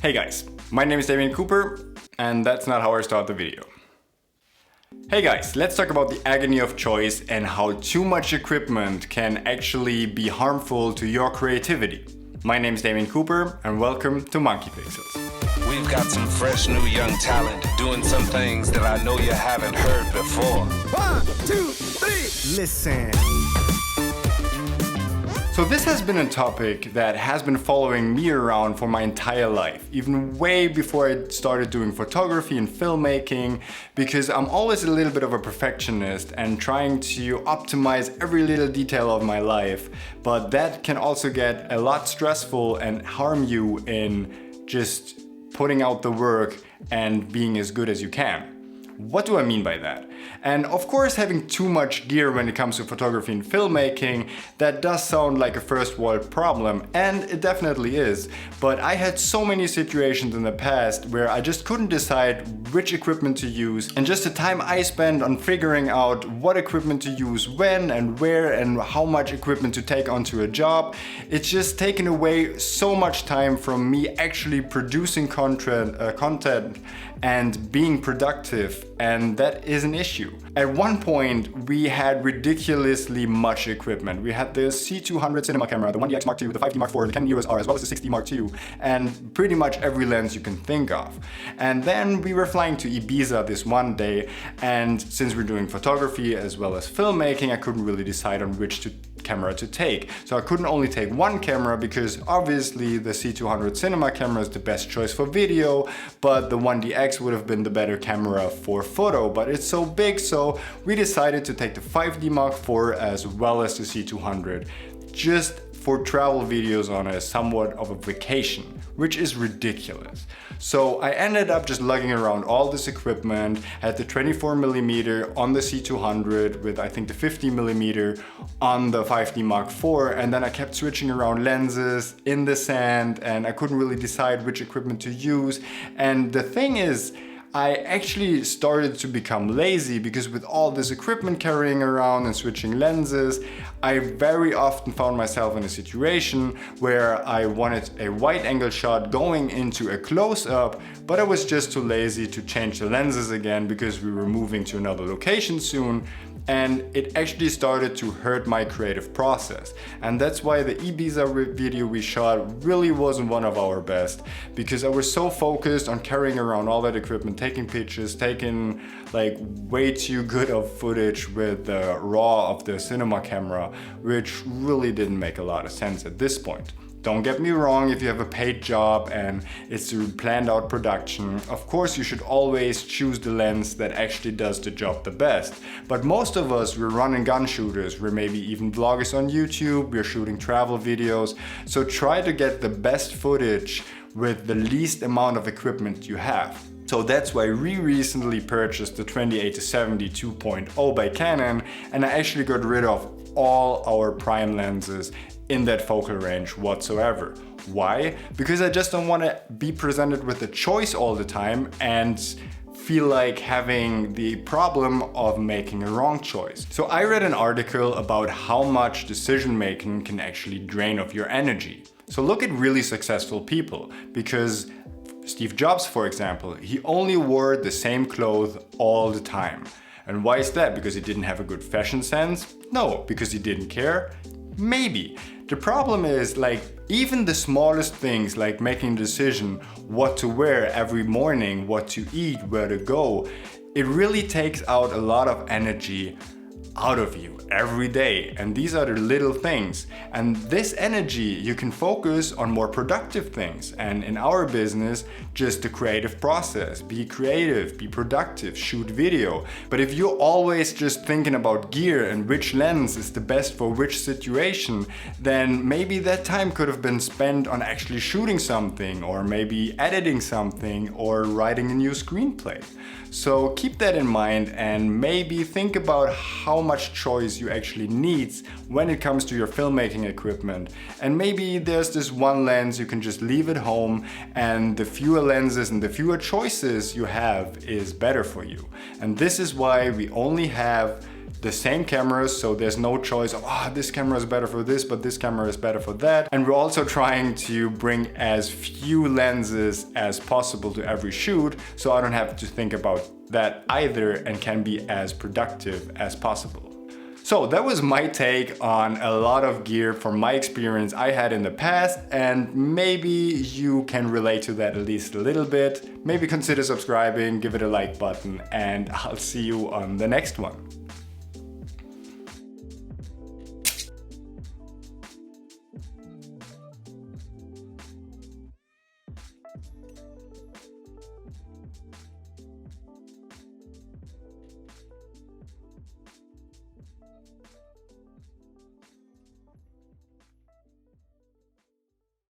Hey guys, my name is Damien Cooper, and that's not how I start the video. Hey guys, let's talk about the agony of choice and how too much equipment can actually be harmful to your creativity. My name is Damien Cooper, and welcome to Monkey Pixels. We've got some fresh new young talent doing some things that I know you haven't heard before. 1, 2, 3, listen. So this has been a topic that has been following me around for my entire life, even way before I started doing photography and filmmaking, because I'm always a little bit of a perfectionist and trying to optimize every little detail of my life, but that can also get a lot stressful and harm you in just putting out the work and being as good as you can. What do I mean by that? And of course, having too much gear when it comes to photography and filmmaking, that does sound like a first world problem, and it definitely is. But I had so many situations in the past where I just couldn't decide which equipment to use, and just the time I spent on figuring out what equipment to use when and where and how much equipment to take onto a job, it's just taken away so much time from me actually producing content and being productive, and that is an issue. At one point, we had ridiculously much equipment. We had the C200 cinema camera, the 1DX Mark II, the 5D Mark IV, the Canon EOS R, as well as the 6D Mark II, and pretty much every lens you can think of. And then we were flying to Ibiza this one day, and since we're doing photography as well as filmmaking, I couldn't really decide on which camera to take. So I couldn't only take one camera because obviously the C200 cinema camera is the best choice for video, but the 1DX would have been the better camera for photo, but it's so big, so we decided to take the 5D Mark IV as well as the C200, just for travel videos on a somewhat of a vacation, which is ridiculous. So I ended up just lugging around all this equipment, had the 24mm on the C200 with I think the 50mm on the 5D Mark IV, and then I kept switching around lenses in the sand, and I couldn't really decide which equipment to use. And the thing is, I actually started to become lazy because with all this equipment carrying around and switching lenses, I very often found myself in a situation where I wanted a wide angle shot going into a close-up, but I was just too lazy to change the lenses again because we were moving to another location soon. And it actually started to hurt my creative process. And that's why the Ibiza video we shot really wasn't one of our best, because I was so focused on carrying around all that equipment, taking pictures, taking like way too good of footage with the RAW of the cinema camera, which really didn't make a lot of sense at this point. Don't get me wrong, if you have a paid job and it's a planned out production, of course you should always choose the lens that actually does the job the best. But most of us, we're run and gun shooters, we're maybe even vloggers on YouTube, we're shooting travel videos, so try to get the best footage with the least amount of equipment you have. So that's why we recently purchased the 28-70 2.0 by Canon, and I actually got rid of all our prime lenses in that focal range whatsoever. Why? Because I just don't want to be presented with a choice all the time and feel like having the problem of making a wrong choice. So I read an article about how much decision making can actually drain of your energy. So look at really successful people, because Steve Jobs, for example, he only wore the same clothes all the time. And why is that? Because he didn't have a good fashion sense? No. Because he didn't care? Maybe. The problem is, like, even the smallest things, like making a decision what to wear every morning, what to eat, where to go, it really takes out a lot of energy out of you every day. And these are the little things. And this energy you can focus on more productive things. And in our business, just the creative process. Be creative, be productive, shoot video. But if you're always just thinking about gear and which lens is the best for which situation, then maybe that time could have been spent on actually shooting something, or maybe editing something, or writing a new screenplay. So keep that in mind, and maybe think about how much choice you actually need when it comes to your filmmaking equipment. And maybe there's this one lens you can just leave at home, and the fewer lenses and the fewer choices you have is better for you. And this is why we only have the same cameras, so there's no choice of, this camera is better for this, but this camera is better for that. And we're also trying to bring as few lenses as possible to every shoot, so I don't have to think about that either and can be as productive as possible. So that was my take on a lot of gear from my experience I had in the past, and maybe you can relate to that at least a little bit. Maybe consider subscribing, give it a like button, and I'll see you on the next one.